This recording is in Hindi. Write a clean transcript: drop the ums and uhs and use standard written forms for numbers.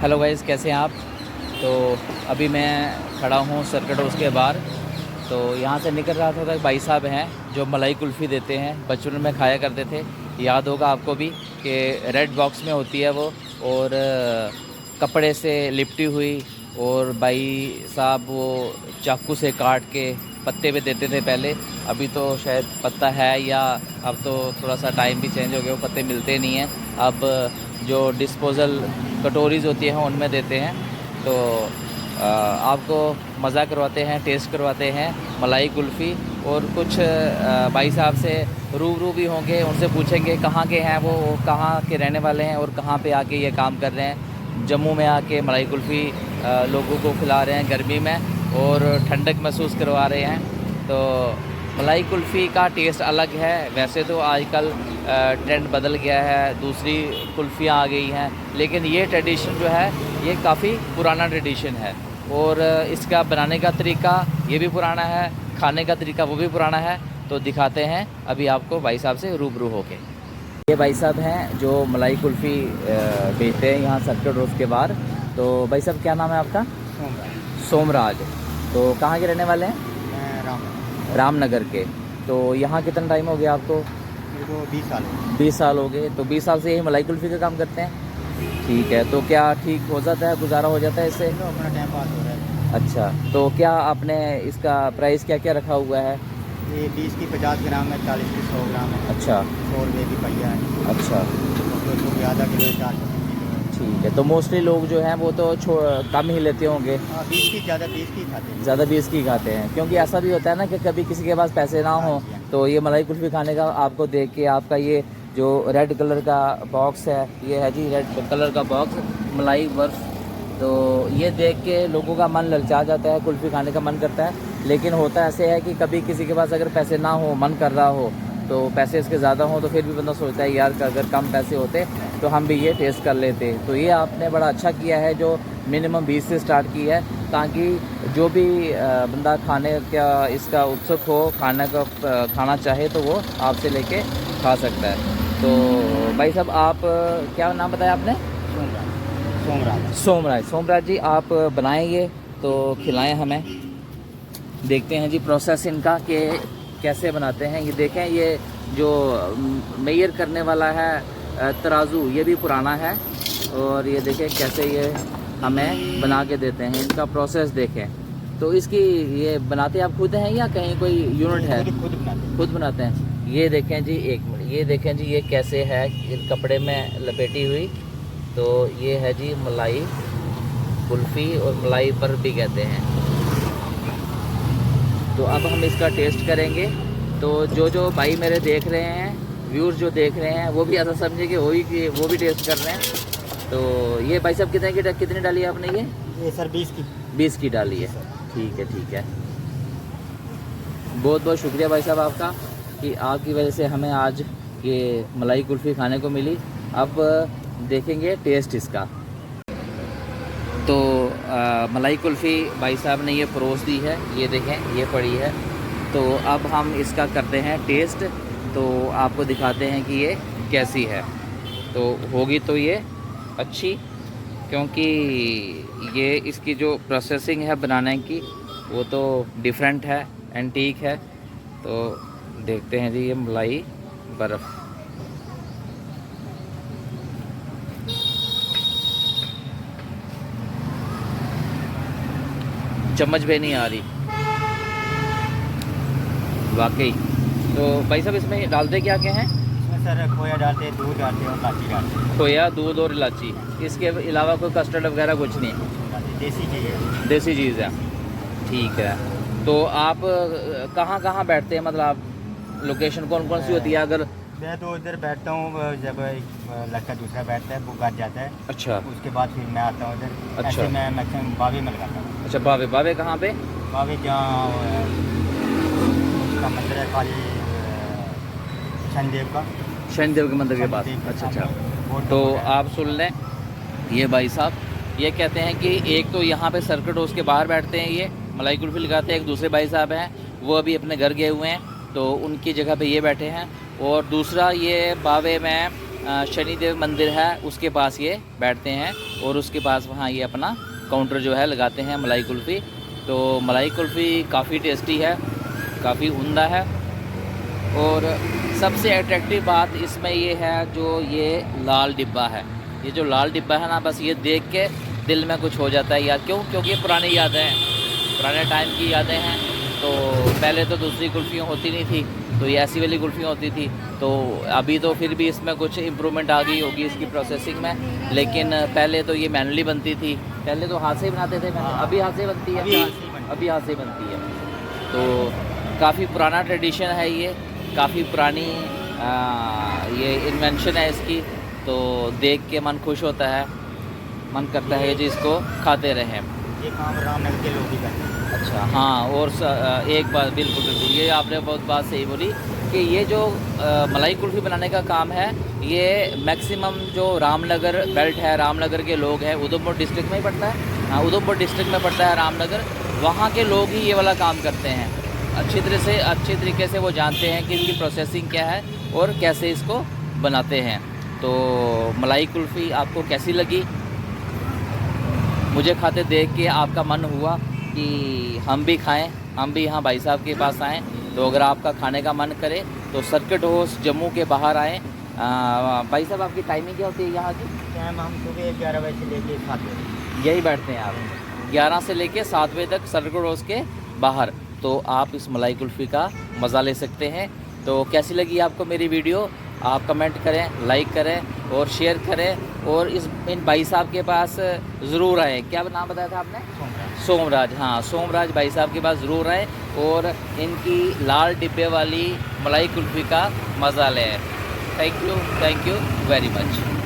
हेलो गाइस, कैसे हैं आप। तो अभी मैं खड़ा हूँ सर्किट हाउस के बाहर। तो यहाँ से निकल रहा था तो एक भाई साहब हैं जो मलाई कुल्फ़ी देते हैं, बचपन में खाया करते थे। याद होगा आपको भी कि रेड बॉक्स में होती है वो, और कपड़े से लिपटी हुई, और भाई साहब वो चाकू से काट के पत्ते पे देते थे पहले। अभी तो शायद पत्ता है, या अब तो थोड़ा सा टाइम भी चेंज हो गया, वो पत्ते मिलते नहीं हैं। अब जो डिस्पोज़ल कटोरीज़ होती हैं उनमें देते हैं। तो आपको मज़ा करवाते हैं, टेस्ट करवाते हैं मलाई कुल्फ़ी। और कुछ भाई साहब से रूबरू भी होंगे, उनसे पूछेंगे कहाँ के हैं वो कहाँ के रहने वाले हैं और कहाँ पे आके ये काम कर रहे हैं। जम्मू में आके मलाई कुल्फ़ी लोगों को खिला रहे हैं गर्मी में, और ठंडक महसूस करवा रहे हैं। तो मलाई कुल्फ़ी का टेस्ट अलग है। वैसे तो आजकल ट्रेंड बदल गया है, दूसरी कुल्फ़ियाँ आ गई हैं, लेकिन ये ट्रेडिशन जो है ये काफ़ी पुराना ट्रेडिशन है। और इसका बनाने का तरीका ये भी पुराना है, खाने का तरीका वो भी पुराना है। तो दिखाते हैं अभी आपको भाई साहब से रूबरू होके। ये भाई साहब हैं जो मलाई कुल्फ़ी बेचते हैं यहाँ सर्किट रोड के बाहर। तो भाई साहब, क्या नाम है आपका? सोमराज। तो कहाँ के रहने वाले हैं? रामनगर के। तो यहाँ कितना टाइम हो गया आपको? मेरे को 20 साल हो 20 साल हो गए। तो 20 साल से यही मलाई कुल्फ़ी का काम करते हैं। ठीक है। तो क्या ठीक हो जाता है, गुजारा हो जाता है इससे? गया, अपना टाइम पास हो रहा है। अच्छा, तो क्या आपने इसका प्राइस क्या क्या रखा हुआ है? ये 20 की 50 ग्राम है, 40 की 100 ग्राम है। अच्छा 100 रुपये की पहिया है। अच्छा, 200 की आधा किलो है, 400 की किलो है। ठीक है। तो मोस्टली लोग जो हैं वो तो कम ही लेते होंगे, 20 की ज़्यादा 20 की खाते हैं। ज़्यादा 20 की खाते हैं। क्योंकि ऐसा भी होता है ना कि कभी किसी के पास पैसे ना हो, तो ये मलाई कुल्फ़ी खाने का आपको देख के आपका ये जो रेड कलर का बॉक्स है, ये है जी रेड कलर का बॉक्स मलाई बर्फ़। तो ये देख के लोगों का मन ललचा जाता है, कुल्फ़ी खाने का मन करता है। लेकिन होता ऐसे है कि कभी किसी के पास अगर पैसे ना हो, मन कर रहा हो, तो पैसे इसके ज़्यादा हो तो फिर भी बंदा सोचता है यार अगर कम पैसे होते तो हम भी ये टेस्ट कर लेते। तो ये आपने बड़ा अच्छा किया है जो मिनिमम 20 से स्टार्ट की है, ताकि जो भी बंदा खाने का इसका उत्सुक हो, खाना चाहे तो वो आपसे लेके खा सकता है। तो भाई साहब, आप क्या नाम बताया आपने? सोमराज जी, आप बनाएंगे तो खिलाएं हमें। देखते हैं जी प्रोसेस इनका कि कैसे बनाते हैं। ये देखें, ये जो मेजर करने वाला है तराजू, ये भी पुराना है। और ये देखें कैसे ये हमें बना के देते हैं। इनका प्रोसेस देखें। तो इसकी ये बनाते आप खुद हैं या कहीं कोई यूनिट है? खुद बनाते हैं। ये देखें जी, एक मिनट, ये देखें जी ये कैसे है कपड़े में लपेटी हुई। तो ये है जी मलाई कुल्फ़ी, और मलाई बर्फ़ भी कहते हैं। तो अब हम इसका टेस्ट करेंगे। तो जो भाई मेरे देख रहे हैं, व्यूअर्स जो देख रहे हैं, वो भी ऐसा समझे कि वो भी टेस्ट कर रहे हैं। तो ये भाई साहब कितनी डाली है आपने? ये सर 20 की डाली है। ठीक है। बहुत बहुत शुक्रिया भाई साहब आपका, कि आपकी वजह से हमें आज ये मलाई कुल्फ़ी खाने को मिली। अब देखेंगे टेस्ट इसका। तो मलाई कुल्फ़ी भाई साहब ने ये परोस दी है, ये देखें ये पड़ी है। तो अब हम इसका करते हैं टेस्ट। तो आपको दिखाते हैं कि ये कैसी है। तो होगी तो ये अच्छी, क्योंकि ये इसकी जो प्रोसेसिंग है बनाने की वो तो डिफरेंट है, एंटीक है। तो देखते हैं जी ये मलाई बर्फ़। चम्मच भी नहीं आ रही वाकई। तो भाई साहब, इसमें डालते क्या हैं? इसमें सर खोया डालते हैं, दूध डालते हैं और इलायची डालते हैं। खोया, दूध और इलायची, इसके अलावा कोई कस्टर्ड वगैरह कुछ नहीं? देसी चीज़ है। देसी चीज़ है। ठीक है। तो आप कहाँ बैठते हैं, मतलब आप लोकेशन कौन सी होती है? अगर मैं तो इधर बैठता हूँ, जब एक लड़का दूसरा बैठता है वो घर जाता है। अच्छा। उसके बाद फिर मैं आता हूँ इधर। अच्छा। ऐसे मैं मैक्सिमम बावे में लगाता हूँ। अच्छा, बावे कहाँ पे? बावे जहाँ उसका मंदिर है, काली शनिदेव के मंदिर के पास। अच्छा। तो आप सुन लें, ये भाई साहब ये कहते हैं कि एक तो यहाँ पे सर्किट हाउस के बाहर बैठते हैं, ये मलाई कुल्फ़ी लगाते हैं। एक दूसरे भाई साहब हैं, वो अभी अपने घर गए हुए हैं, तो उनकी जगह पे ये बैठे हैं। और दूसरा ये बावे में शनिदेव मंदिर है उसके पास ये बैठते हैं और उसके पास वहाँ ये अपना काउंटर जो है लगाते हैं मलाई कुल्फ़ी। तो मलाई कुल्फ़ी काफ़ी टेस्टी है, काफ़ी उम्दा है। और सबसे अट्रैक्टिव बात इसमें ये है जो ये लाल डिब्बा है, ये जो लाल डिब्बा है ना, बस ये देख के दिल में कुछ हो जाता है यार। क्यों? क्योंकि ये पुरानी यादें हैं, पुराने टाइम की यादें हैं। तो पहले तो दूसरी कुल्फ़ियाँ होती नहीं थी, तो ये ऐसी वाली कुल्फ़ियाँ होती थी। तो अभी तो फिर भी इसमें कुछ इम्प्रूवमेंट आ गई होगी इसकी प्रोसेसिंग में, लेकिन पहले तो ये मैनुअली बनती थी। पहले तो हाथ से ही बनाते थे, अभी हाथ से बनती है, अभी हाथ से बनती है। तो काफ़ी पुराना ट्रेडिशन है ये, काफ़ी पुरानी ये इन्वेंशन है इसकी। तो देख के मन खुश होता है, मन करता है कि इसको खाते रहें। ये काम रामनगर के लोग ही करते हैं। अच्छा, हाँ। और एक बात बिल्कुल बिल्कुल ये आपने बहुत बात सही बोली कि ये जो मलाई कुल्फ़ी बनाने का काम है, ये मैक्सिमम जो रामनगर बेल्ट है, रामनगर के लोग हैं, उधमपुर डिस्ट्रिक्ट में ही पड़ता है, हाँ उधमपुर डिस्ट्रिक्ट में पड़ता है रामनगर, वहाँ के लोग ही ये वाला काम करते हैं। अच्छी तरीके से वो जानते हैं कि इसकी प्रोसेसिंग क्या है और कैसे इसको बनाते हैं। तो मलाई कुल्फ़ी आपको कैसी लगी? मुझे खाते देख के आपका मन हुआ कि हम भी खाएं, हम भी यहाँ भाई साहब के पास आएँ। तो अगर आपका खाने का मन करे तो सर्किट हाउस जम्मू के बाहर आएँ। भाई साहब आपकी टाइमिंग क्या होती है यहाँ की? टाइम हम सुबह 11 बजे से लेके 7 बजे यही बैठते हैं आप 11 से लेके 7 बजे तक सर्किट हाउस के बाहर। तो आप इस मलाई कुल्फ़ी का मज़ा ले सकते हैं। तो कैसी लगी आपको मेरी वीडियो? आप कमेंट करें, लाइक करें और शेयर करें। और इन भाई साहब के पास ज़रूर आएँ। क्या नाम बताया था आपने? सोमराज। हाँ, सोमराज भाई साहब के पास ज़रूर आएँ और इनकी लाल डिब्बे वाली मलाई कुल्फ़ी का मज़ा लें। Thank you very much.